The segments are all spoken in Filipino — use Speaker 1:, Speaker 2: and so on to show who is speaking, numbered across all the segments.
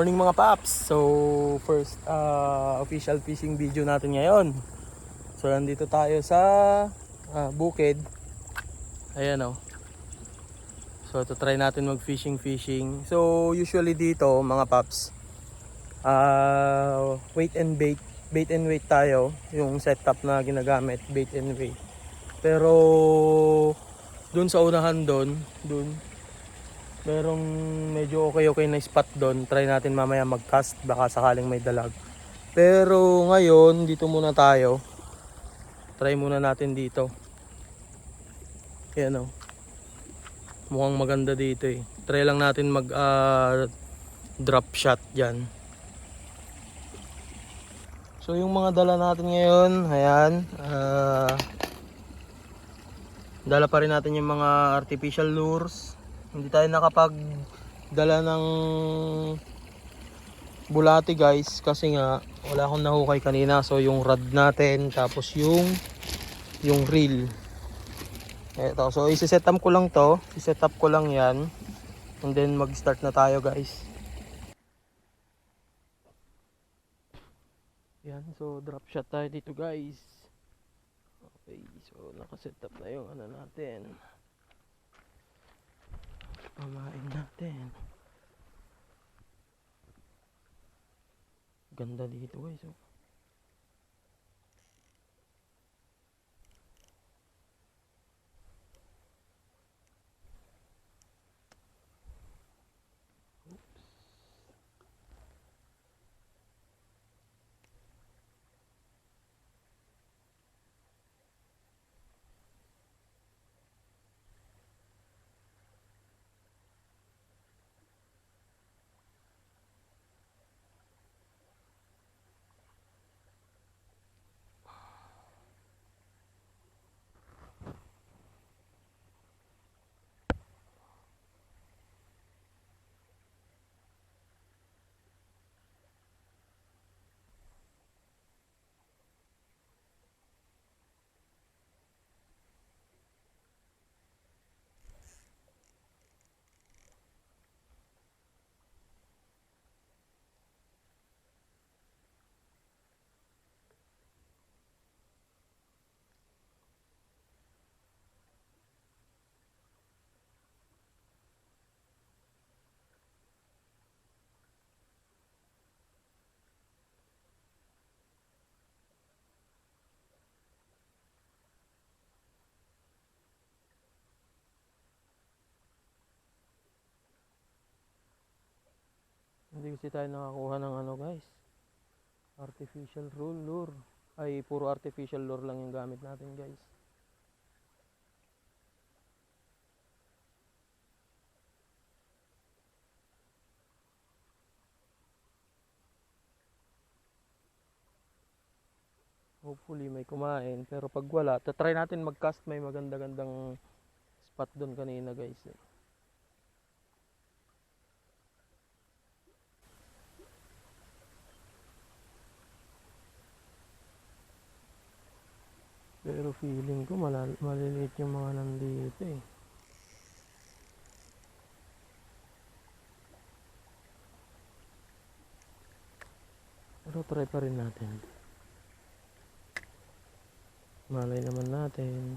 Speaker 1: Morning mga paps. So first official fishing video natin ngayon. So nandito tayo sa bukid. Ayan oh. So to try natin mag fishing. So usually dito mga paps, wait and bait tayo. Yung setup na ginagamit, bait and wait. Pero dun sa unahan dun merong medyo okay na spot doon. Try natin mamaya mag-cast, baka sakaling may dalag. Pero ngayon dito muna tayo. Try muna natin dito. Ayan o. Mukhang maganda dito eh. Try lang natin mag drop shot dyan. So yung mga dala natin ngayon, ayan. Dala pa rin natin yung mga artificial lures. Hindi tayo nakapagdala ng bulati guys kasi nga wala akong nahukay kanina. So yung rod natin tapos yung reel. Eto, so i-set up ko lang to. I-set up ko lang yan. And then mag-start na tayo guys. Yan, so drop shot tayo dito guys. Okay, so naka-set up na yung ano natin. Pamain natin. Ganda dito guys oh. Hindi kasi tayo nakakuha ng ano guys, artificial lure. Ay puro artificial lure lang yung gamit natin guys. Hopefully may kumain, pero pag wala, try natin mag-cast. May maganda-gandang spot doon kanina guys eh. Pero feeling ko maliliit yung mga nandito eh. Pero try pa rin natin. Malay naman natin.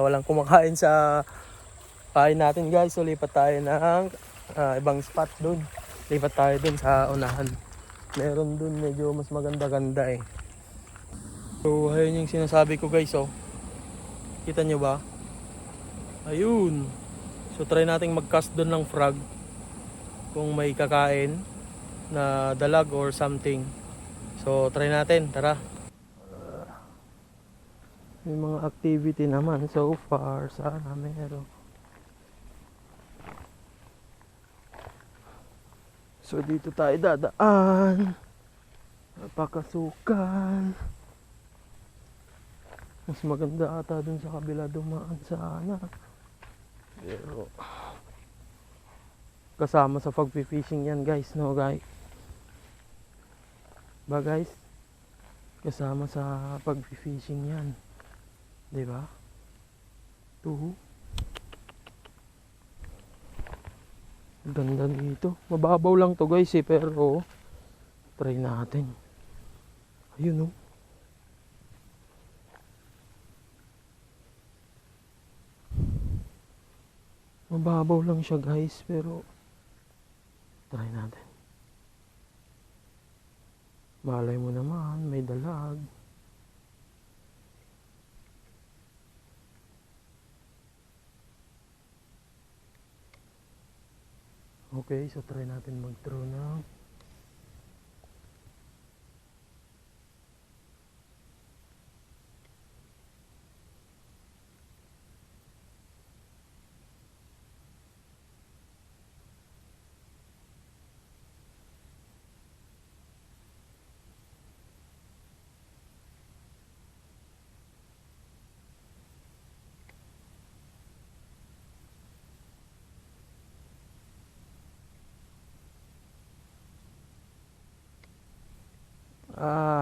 Speaker 1: Walang kumakain sa kain natin guys. So lipat tayo ng ibang spot dun. Lipat tayo dun sa unahan. Meron dun medyo mas maganda-ganda eh. So ayun yung sinasabi ko guys oh. Kita nyo ba? Ayun. So try nating mag-cast dun ng frog. Kung may kakain na dalag or something. So try natin, tara. May mga activity naman so far. Sana meron. So dito tayo dadaan. Napakasukan. Mas maganda ata dun sa kabila dumaan sana. Pero kasama sa pag-fishing yan guys, no guys? Ba guys? Kasama sa pag-fishing yan. 'Di ba? Ganda dito. Mababaw lang to guys eh, pero try natin. Ayun oh. Mababaw lang siya guys, pero try natin. Malay mo naman, may dalag. Okay, so try natin mag-throw na.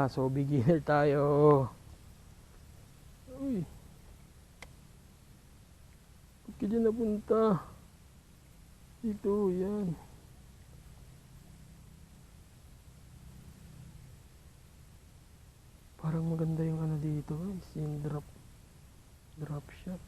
Speaker 1: So beginner tayo. Uy. Ba't ka dyan napunta? Dito, yan. Parang maganda yung ano dito guys. Yung drop shot.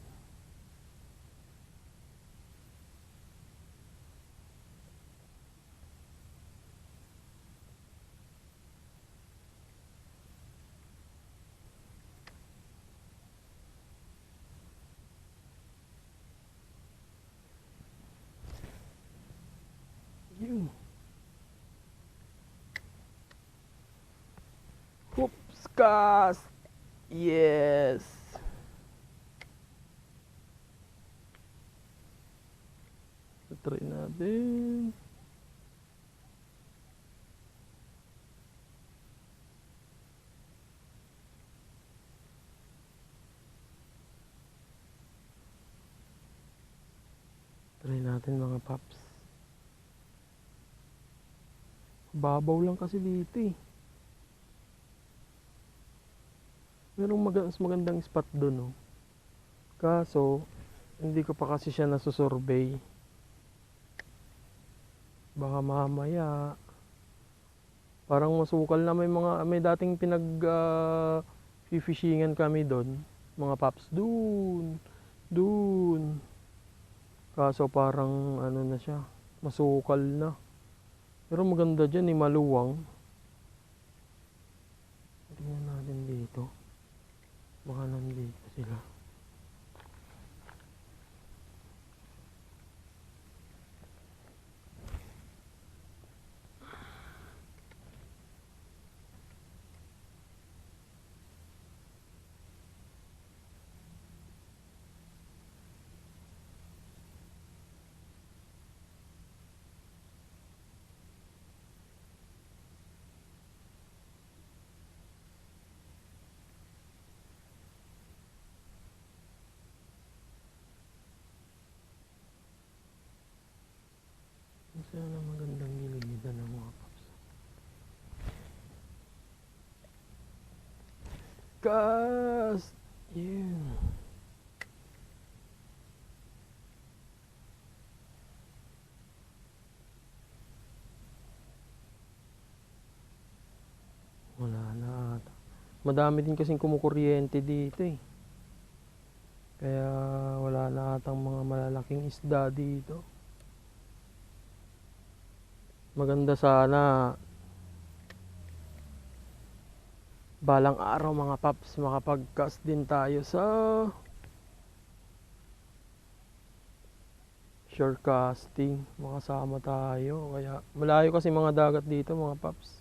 Speaker 1: Yun. Hoops cast. Yes. Try natin. Try natin mga paps. Babaw lang kasi dito eh. Merong mas magandang spot doon oh. Kaso hindi ko pa kasi siya nasusurvey. Baka mamaya parang masukal na may dating fishingan kami doon. Mga paps dun. Kaso parang ano na siya, masukal na. Pero maganda dyan eh, maluwang. Tingnan natin dito. Baka nandito sila. Sana magandang giligitan ng mga paps. Cast! Yun. Wala na ata. Madami din kasing kumukuryente dito eh. Kaya wala na atang mga malalaking isda dito. Maganda sana balang araw mga paps makapag-cast din tayo sa shore casting. Makasama tayo. Kaya malayo kasi mga dagat dito mga paps.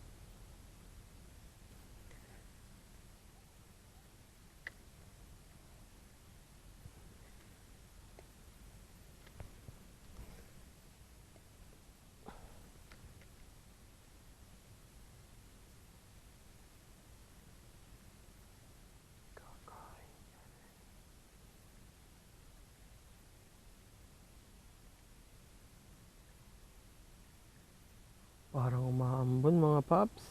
Speaker 1: Parang umaambon mga paps.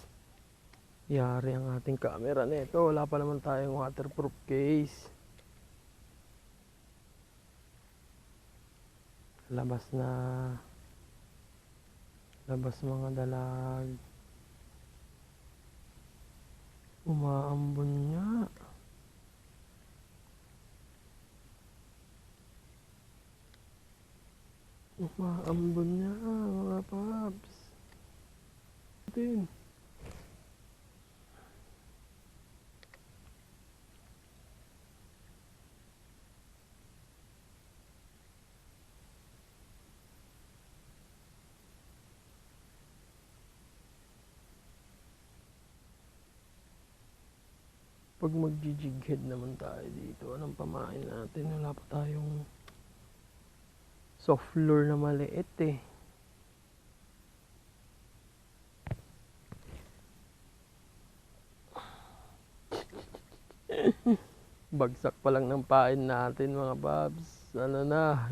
Speaker 1: Yari ang ating camera nito. Wala pa naman tayong waterproof case. Labas na. Labas mga dalag. Umaambon niya. Umaambon niya mga paps. Ito yun. Pag mag-jig head naman tayo dito, anong pamain natin? Wala pa tayong soft lure na maliit eh. Bagsak pa lang ng pain natin mga babs. Ano na,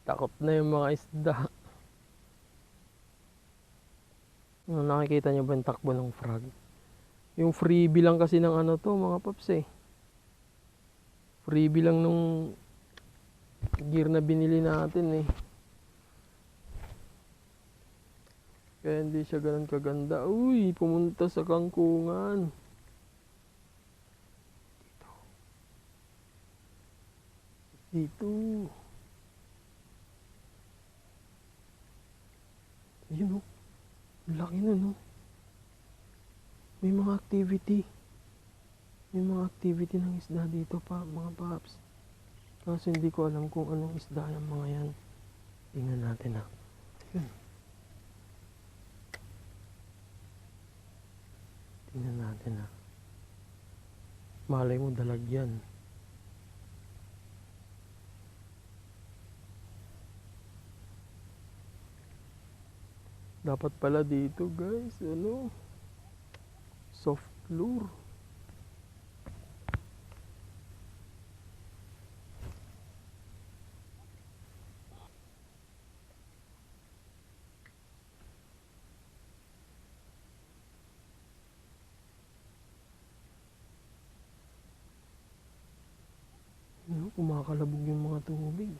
Speaker 1: takot na yung mga isda. Nakikita nyo ba yung takbo ng frog? Yung freebie lang kasi ng ano to mga paps eh. Freebie lang nung gear na binili natin eh. Kaya hindi siya ganun kaganda. Uy, pumunta sa kangkungan. Dito. Ayun oh. Laki na no. May mga activity. May mga activity ng isda dito pa mga paps. Kaso hindi ko alam kung anong isda yung mga yan. Tingnan natin ha. Ayun. Tingnan natin ha. Malay mo dalag yan. Dapat pala dito guys, ano? Soft lure. Ano, kumakalabog yung mga tubig.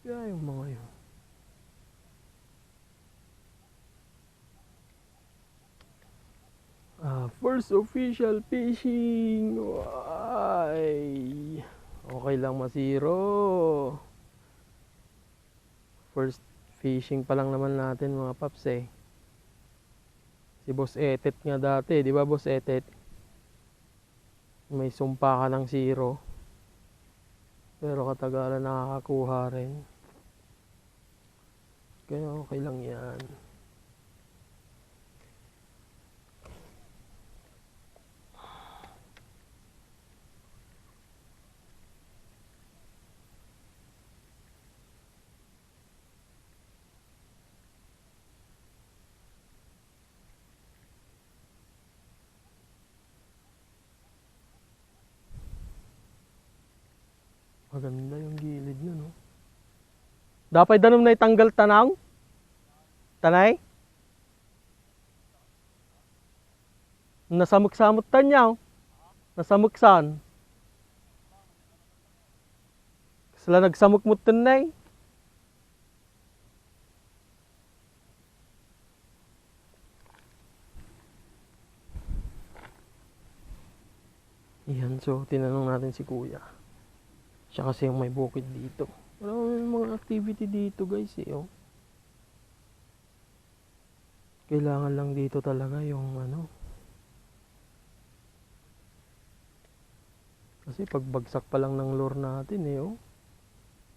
Speaker 1: Kaya yung mga yun. First official fishing. Ay, okay lang masiro. First fishing pa lang naman natin mga paps eh. Si Boss Etet nga dati, di ba Boss Etet? May sumpa ka ng zero. Pero katagalan nakakakuha rin. Kaya okay lang yan. Maganda yung gilid nun, no? Dapat danom na itanggal tanaw? Tanay? Nasamok-samot tanyaw? Nasamoksan? Sila nagsamok mo tanay? So, tinanong natin si kuya. Siya kasi yung may bukid dito. Wala may mga activity dito guys eh. Oh. Kailangan lang dito talaga yung ano. Kasi pagbagsak pa lang ng lure natin eh. Oh.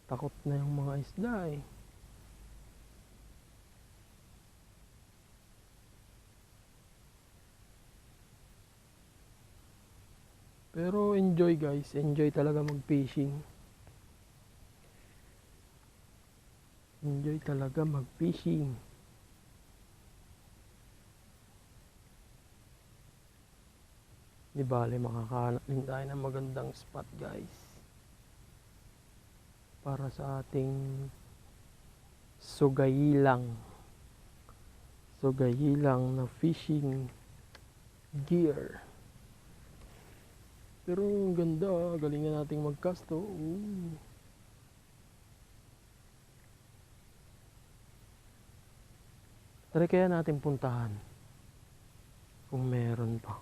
Speaker 1: Takot na yung mga isda eh. Pero enjoy guys. Enjoy talaga mag-fishing. Enjoy talaga mag-fishing. Di bale makakahanap din tayo ng magandang spot guys. Para sa ating sugayilang na fishing gear. Pero ang ganda, galing na nating mag-cast oh. Try kaya natin puntahan kung meron pa.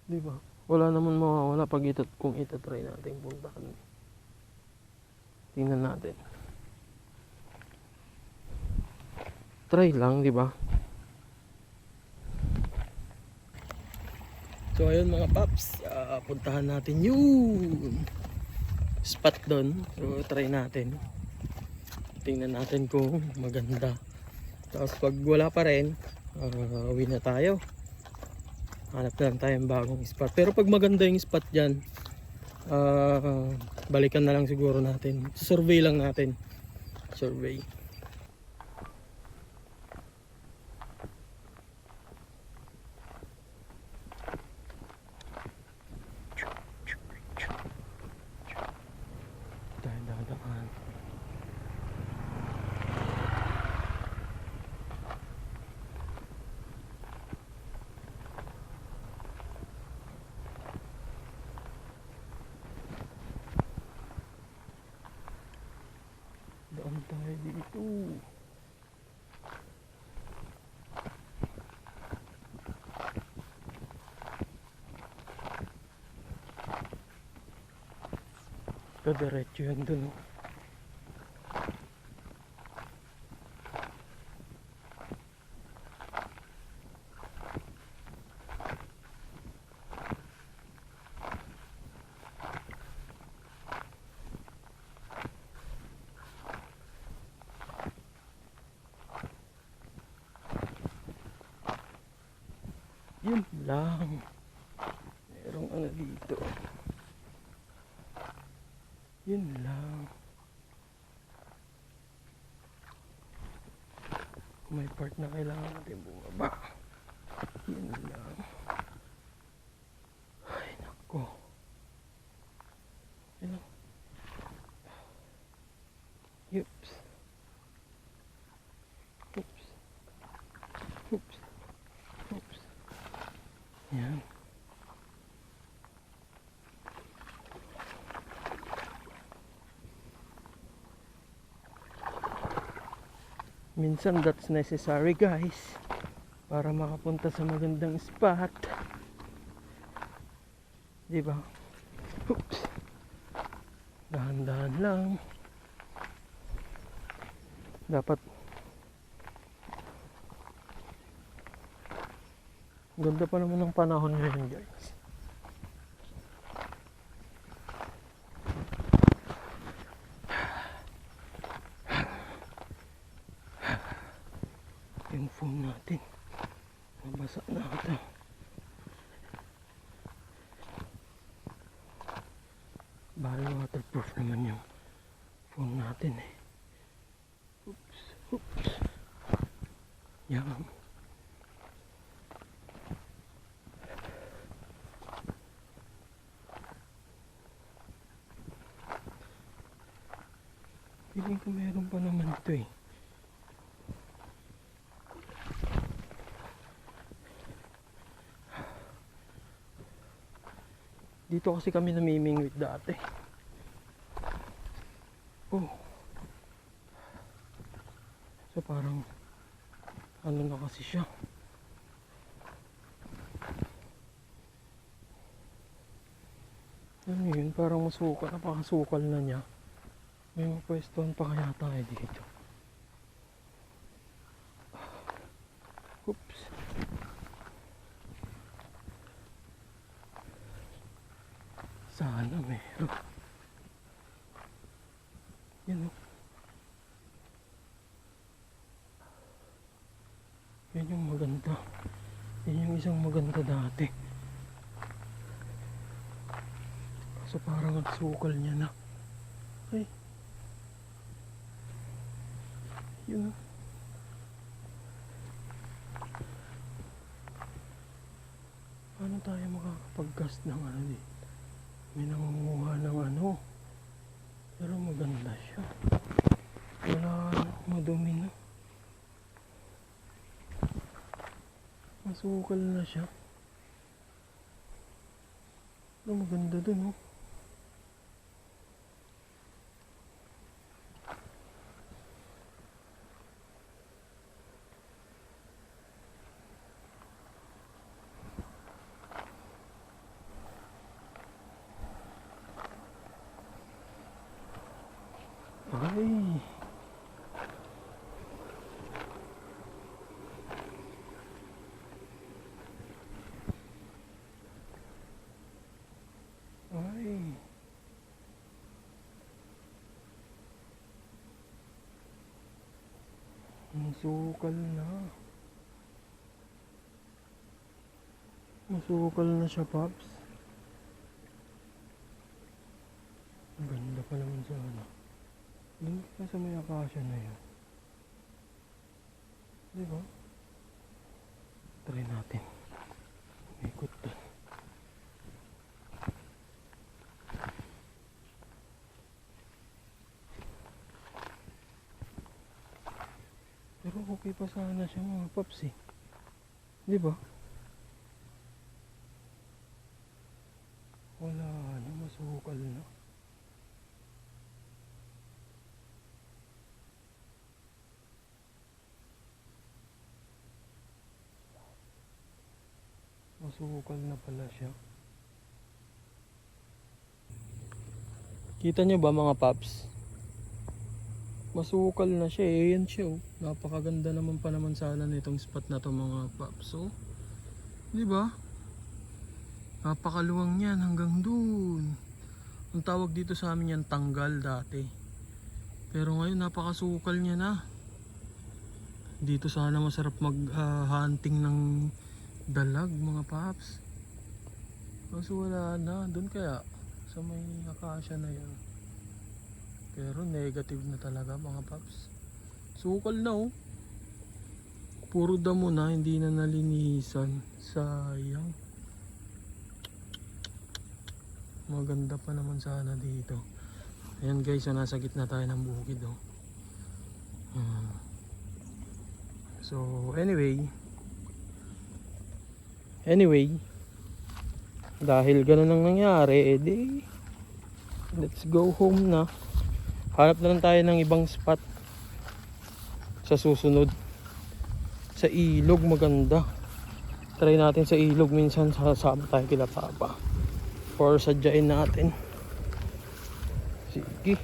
Speaker 1: Diba? Wala naman mawawala pag kung itatry natin puntahan. Tingnan natin. Try lang, diba? So ayun mga paps, puntahan natin yun spot doon. So try natin. Tingnan natin kung maganda. Tapos pag wala pa rin, uwi na tayo. Hanap na lang tayong bagong spot. Pero pag maganda yung spot dyan, balikan na lang siguro natin. Survey lang natin. Survey. Dadaan. Daan tayo dito. Kadiretso yan dun. Yun lang. Merong ano dito. Yun lang. May part na kailangan natin bumaba. Yun lang. Ay nako. Yun lang. Oops. Oops. Oops. Oops. Yan. Minsan that's necessary guys para makapunta sa magandang spot. Diba? Oops. Dahan-dahan lang. Dapat ganda pa naman ng panahon ngayon guys. Yung phone natin nabasa na ito. Bali waterproof naman yung phone natin eh. Oops, oops. Yan. Piling ko meron pa naman ito eh. Dito kasi kami namimingwit dati. Oh. So parang ano na kasi siya. Ano yun, parang masukal, napakasukal na niya. May mapwestuhan pa kaya tayo dito. Oops. Sana meron. Yan o. Yan yung maganda. Yan yung isang maganda dati. So parang ang sukal niya na. Ay. Yun o. Paano tayo makakapag-cast ng ano dito? May nangunguha ng ano. Pero maganda siya. Wala madumi na. Masukal na siya. Pero maganda dun oh. Ay. Ay. Masukal na. Masukal na siya, Pops. Ang ganda pa naman sa ano. Doon ka sa may akasya na yun. Diba? Try natin. Ikot doon. Pero okay pa sana siya mga Pops eh. Diba? Wala na, masukal na. Masukal na pala siya. Kita nyo ba mga Pops? Masukal na siya eh. Yan siya oh. Napakaganda naman pa naman sana nitong spot na to mga Pops. So, di ba? Napakaluwang yan hanggang dun. Ang tawag dito sa amin yan tanggal dati. Pero ngayon napakasukal niya na. Dito sana masarap mag hunting ng dalag mga Pops. Kaso wala na. Dun kaya sa may akasya na yun. Pero negative na talaga mga Pops. Sukal na oh. Puro damo na, hindi na nalinisan. Sayang. Maganda pa naman sana dito. Ayan guys, so nasa gitna tayo ng bukid oh. So anyway, dahil ganun ang nangyari, edi let's go home na. Hanap na lang tayo ng ibang spot sa susunod. Sa ilog maganda. Try natin sa ilog minsan, sasama tayo kila Papa. Or sadyain natin. Sige.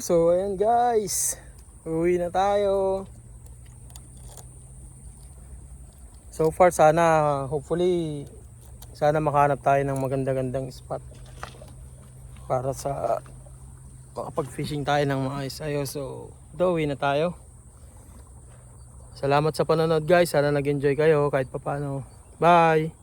Speaker 1: So ayan guys, uwi na tayo. So far sana, hopefully sana makahanap tayo ng maganda-gandang spot para sa makapag-fishing tayo ng maayos-ayos. So uwi na tayo. Salamat sa panonood guys, sana nag-enjoy kayo kahit papaano. Bye!